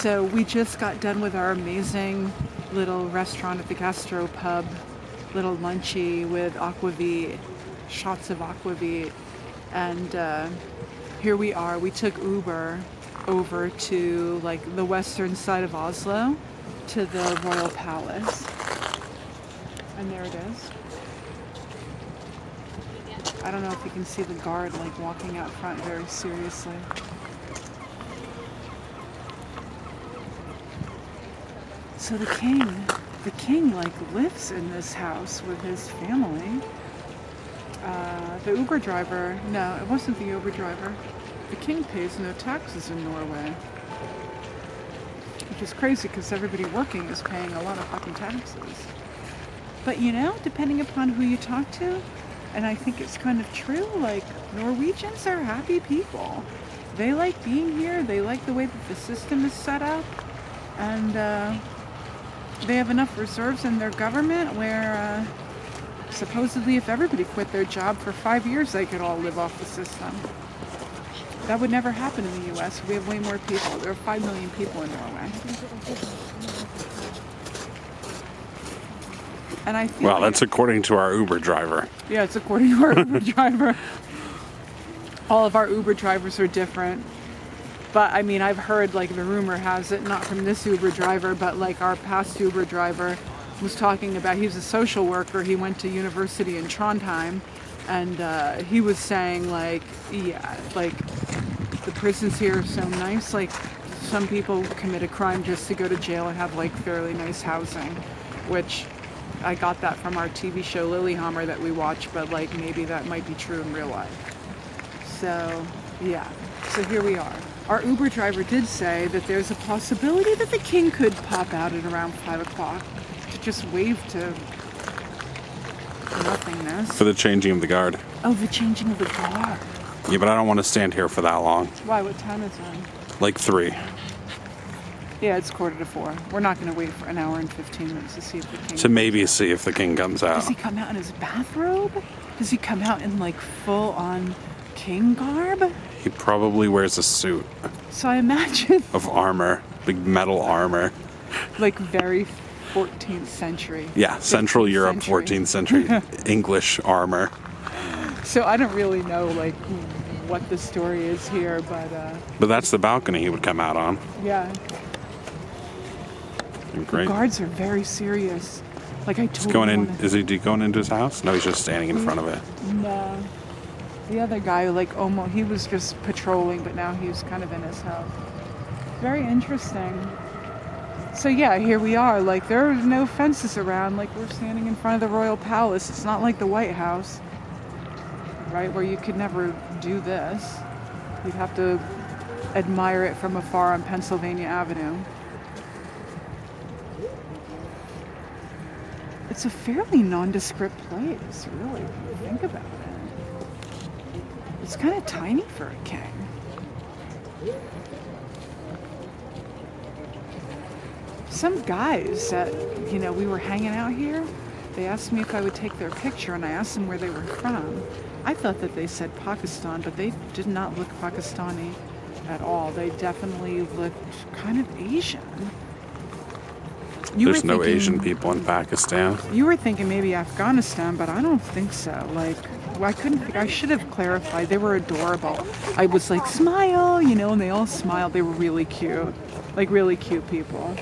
So we just got done with our amazing little restaurant at the gastro pub, little lunchy with Aquavit, shots of Aquavit, and here we are. We took Uber over to like the western side of Oslo to the Royal Palace, and there it is. I don't know if you can see the guard like walking out front very seriously. So the king like lives in this house with his family. The Uber driver, no, it wasn't the Uber driver. The king pays no taxes in Norway. Which is crazy because everybody working is paying a lot of fucking taxes. But you know, depending upon who you talk to, and I think it's kind of true, like Norwegians are happy people. They like being here, they like the way that the system is set up, and they have enough reserves in their government where supposedly if everybody quit their job for 5 years, they could all live off the system. That would never happen in the US. We have way more people. There are 5 million people in Norway. And I feel that's according to our Uber driver. Yeah, it's according to our Uber driver. All of our Uber drivers are different. But I mean, I've heard, like, the rumor has it, not from this Uber driver, but like our past Uber driver was talking about, he's a social worker, he went to university in Trondheim, and he was saying, like, yeah, like, the prisons here are so nice, like, some people commit a crime just to go to jail and have, like, fairly nice housing, which I got that from our TV show Lilyhammer that we watch, but, like, maybe that might be true in real life. So, yeah, so here we are. Our Uber driver did say that there's a possibility that the king could pop out at around 5 o'clock to just wave to nothingness. For the changing of the guard. Oh, the changing of the guard. Yeah, but I don't want to stand here for that long. Why? What time is it? Like 3. Yeah, it's 3:45. We're not going to wait for an hour and 15 minutes to see if the king... To maybe see if the king comes out. Does he come out in his bathrobe? Does he come out in, like, full-on king garb? He probably wears a suit. So I imagine... Of armor. Big metal armor. Like very 14th century. Yeah, Central Europe, century. 14th century English armor. So I don't really know, like, what the story is here, but... But that's the balcony he would come out on. Yeah. Great. The guards are very serious. Like, I totally Is he going into his house? No, he's just standing in front of it. No. The other guy, like, almost, he was just patrolling, but now he's kind of in his house. Very interesting. So yeah, here we are. Like, there are no fences around. Like, we're standing in front of the Royal Palace. It's not like the White House, right, where you could never do this. You'd have to admire it from afar on Pennsylvania Avenue. It's a fairly nondescript place, really, if you think about it. It's kind of tiny for a king. Some guys that, you know, we were hanging out here, they asked me if I would take their picture, and I asked them where they were from. I thought that they said Pakistan, but they did not look Pakistani at all. They definitely looked kind of Asian. There's no Asian people in Pakistan. You were thinking maybe Afghanistan, but I don't think so. Like, I should have clarified. They were adorable. I was like, smile, you know, and they all smiled. They were really cute. Like, really cute people.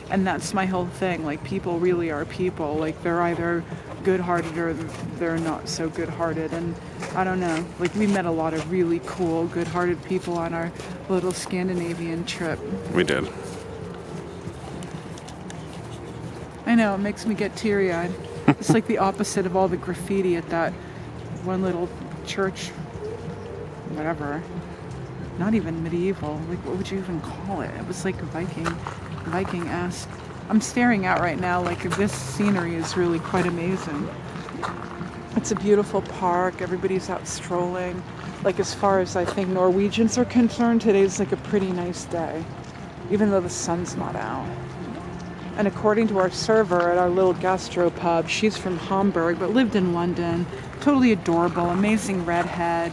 And that's my whole thing. Like, people really are people. Like, they're either good-hearted or they're not so good-hearted. And I don't know. Like, we met a lot of really cool, good-hearted people on our little Scandinavian trip. We did. I know, it makes me get teary-eyed. It's like the opposite of all the graffiti at that one little church, whatever. Not even medieval. Like, what would you even call it? It was like Viking-esque. I'm staring out right now, like, this scenery is really quite amazing. It's a beautiful park. Everybody's out strolling. Like, as far as I think Norwegians are concerned, today's like a pretty nice day, even though the sun's not out. And according to our server at our little gastro pub, she's from Hamburg but lived in London. Totally adorable, amazing redhead.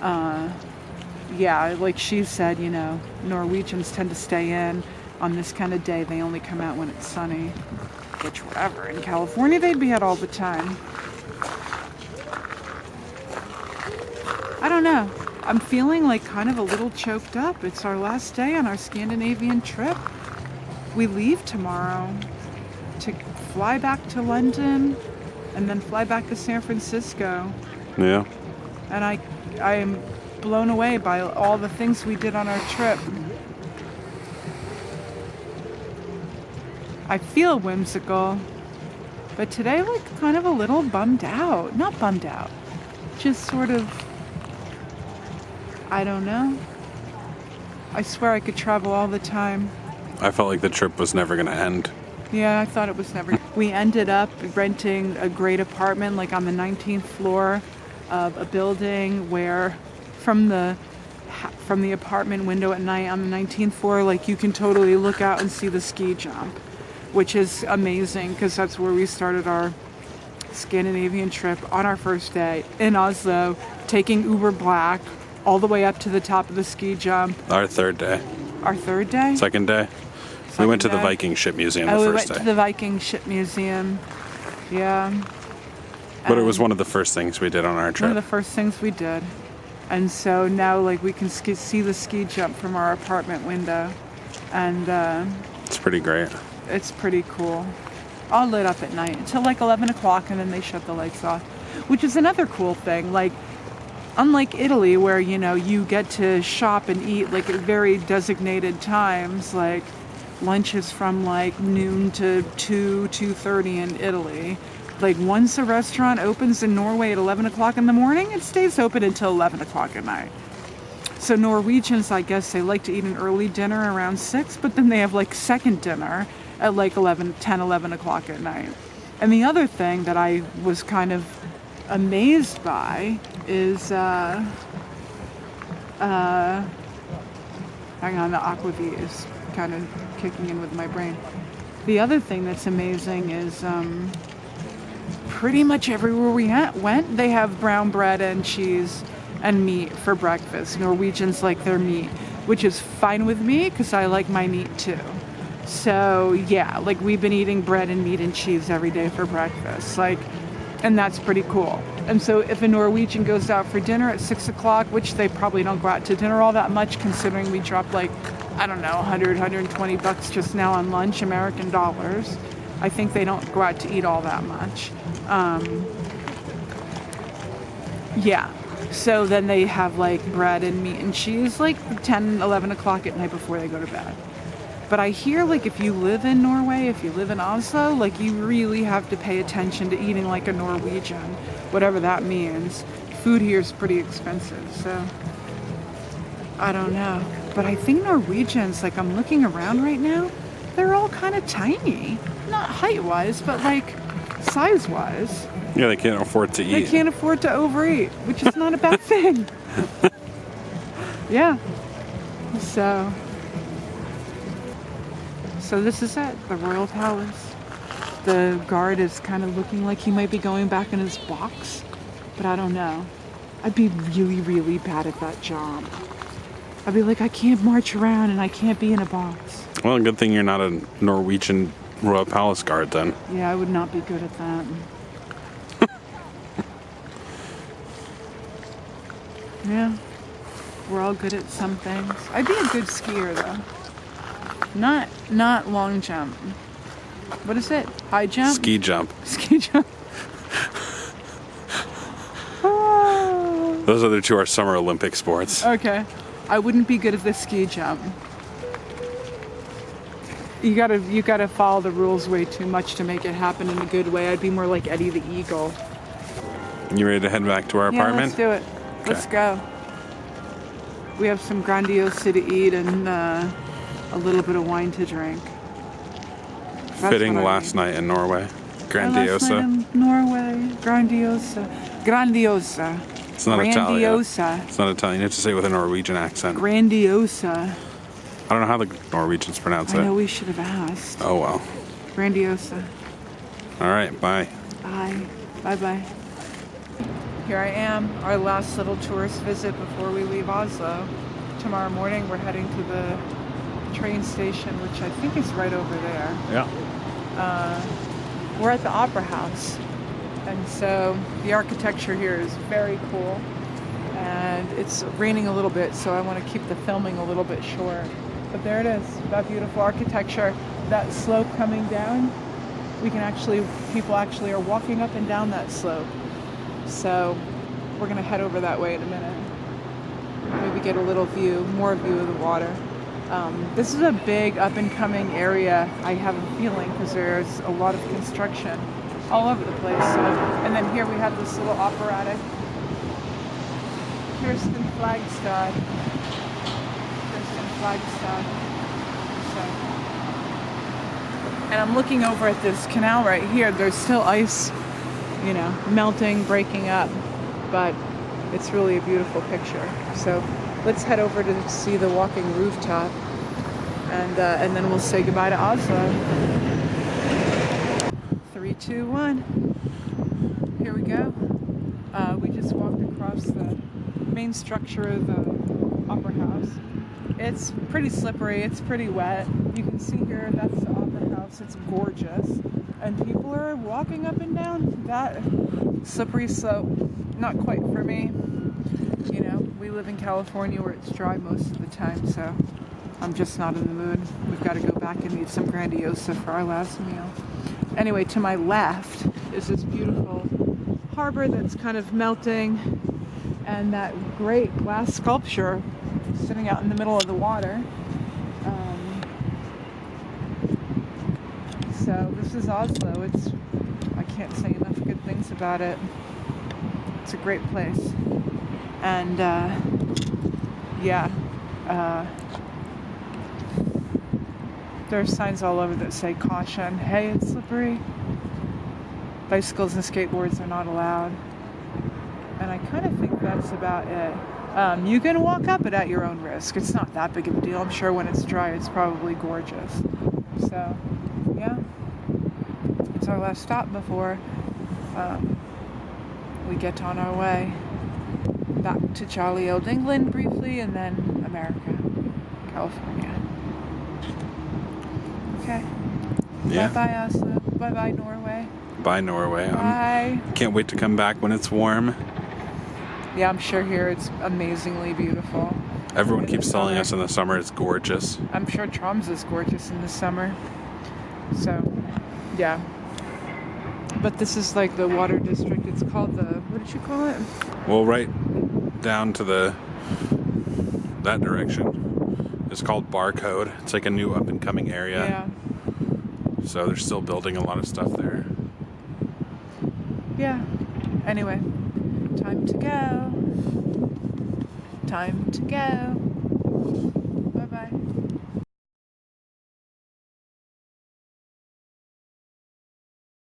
Yeah, like she said, you know, Norwegians tend to stay in. on this kind of day. They only come out when it's sunny, which whatever. In California, they'd be out all the time. I don't know. I'm feeling like kind of a little choked up. It's our last day on our Scandinavian trip. We leave tomorrow to fly back to London and then fly back to San Francisco. Yeah. And I am blown away by all the things we did on our trip. I feel whimsical, but today like kind of a little bummed out. Not bummed out, just sort of, I don't know. I swear I could travel all the time. I felt like the trip was never going to end. Yeah, I thought it was never. We ended up renting a great apartment like on the 19th floor of a building where from the apartment window at night on the 19th floor, like you can totally look out and see the ski jump, which is amazing because that's where we started our Scandinavian trip on our first day in Oslo, taking Uber Black all the way up to the top of the ski jump. Our third day. Our third day? Second day. We went to the day? Viking ship museum the Oh, we first went day. to the Viking ship museum. Yeah. But it was one of the first things we did on our One trip. of the first things we did. And so now like we can see the ski jump from our apartment window. And It's pretty great. it's pretty cool. All lit up at night until like 11 o'clock and then they shut the lights off. Which is another cool thing. Like, unlike Italy where, you know, you get to shop and eat like at very designated times, like lunch is from like noon to 2:30 in Italy. Like once a restaurant opens in Norway at 11 o'clock in the morning, it stays open until 11 o'clock at night. So Norwegians, I guess, they like to eat an early dinner around 6, but then they have like second dinner at like 11 o'clock at night. And the other thing that I was kind of amazed by is, hang on, the Aquavit is kind of kicking in with my brain. The other thing that's amazing is pretty much everywhere we went, they have brown bread and cheese and meat for breakfast. Norwegians like their meat, which is fine with me because I like my meat too. So yeah, like we've been eating bread and meat and cheese every day for breakfast, like, and that's pretty cool. And so if a Norwegian goes out for dinner at 6 o'clock, which they probably don't go out to dinner all that much considering we dropped like, I don't know, 120 bucks just now on lunch, American dollars. I think they don't go out to eat all that much. Yeah. So then they have like bread and meat and cheese like 10, 11 o'clock at night before they go to bed. But I hear like if you live in Norway, if you live in Oslo, like you really have to pay attention to eating like a Norwegian, whatever that means. Food here is pretty expensive, so I don't know. But I think Norwegians, like I'm looking around right now, they're all kind of tiny. Not height-wise, but like size-wise. Yeah, they can't afford to They eat. can't afford to overeat, which is not a bad thing. Yeah. So this is it, the Royal Palace. The guard is kind of looking like he might be going back in his box, but I don't know. I'd be really, really bad at that job. I'd be like, I can't march around and I can't be in a box. Well, good thing you're not a Norwegian Royal Palace guard then. Yeah, I would not be good at that. Yeah, we're all good at some things. I'd be a good skier though. Not long jump. What is it? High jump? Ski jump. Ski jump. Those other two are Summer Olympic sports. Okay. I wouldn't be good at the ski jump. You gotta follow the rules way too much to make it happen in a good way. I'd be more like Eddie the Eagle. You ready to head back to our Yeah, apartment? let's do it. Let's go. We have some grandiosa to eat and a little bit of wine to drink. That's Fitting what I last need. night in Norway. Last Grandiosa. night in Norway. Grandiosa. Grandiosa. It's not Italian. Grandiosa. It's not Italian. You have to say it with a Norwegian accent. Grandiosa. I don't know how the Norwegians pronounce I know it. we should have asked. Oh well. Grandiosa. All right. Bye. Bye. Bye-bye. Here I am, our last little tourist visit before we leave Oslo. Tomorrow morning we're heading to the train station, which I think is right over there. Yeah. We're at the Opera House, and so the architecture here is very cool. And it's raining a little bit, so I want to keep the filming a little bit short. But there it is, that beautiful architecture, that slope coming down. People actually are walking up and down that slope. So we're gonna head over that way in a minute. Maybe get a little more view of the water. This is a big up and coming area, I have a feeling, because there's a lot of construction all over the place. So, and then here we have this little operatic. Kirsten Flagstad. So, and I'm looking over at this canal right here. There's still ice, melting, breaking up, but it's really a beautiful picture. So let's head over to see the walking rooftop, and then we'll say goodbye to Oslo. 3, 2, 1. Here we go. We just walked across the main structure of the Opera House. It's pretty slippery, it's pretty wet. You can see here, that's the Opera House. It's gorgeous. And people are walking up and down that slippery slope. Not quite for me. We live in California where it's dry most of the time, so I'm just not in the mood. We've got to go back and eat some Grandiosa for our last meal. Anyway, to my left is this beautiful harbor that's kind of melting, and that great glass sculpture sitting out in the middle of the water. So this is Oslo. I can't say enough good things about it. It's a great place. And there's signs all over that say caution. Hey, it's slippery. Bicycles and skateboards are not allowed. And I kind of think that's about it. You can walk up it at your own risk. It's not that big of a deal. I'm sure when it's dry, it's probably gorgeous. So, yeah. It's our last stop before we get on our way back to jolly old England briefly, and then America, California. Okay. Yeah. Bye-bye, Oslo. Bye-bye, Norway. Bye, Norway. Bye. Can't wait to come back when it's warm. Yeah, I'm sure here it's amazingly beautiful. Everyone keeps telling us in the summer it's gorgeous. I'm sure Tromsø is gorgeous in the summer. So, yeah. But this is like the water district. It's called what did you call it? Well, right down to that direction is called Barcode. It's like a new up and coming area. Yeah. So they're still building a lot of stuff there. Yeah. Anyway, time to go. Time to go.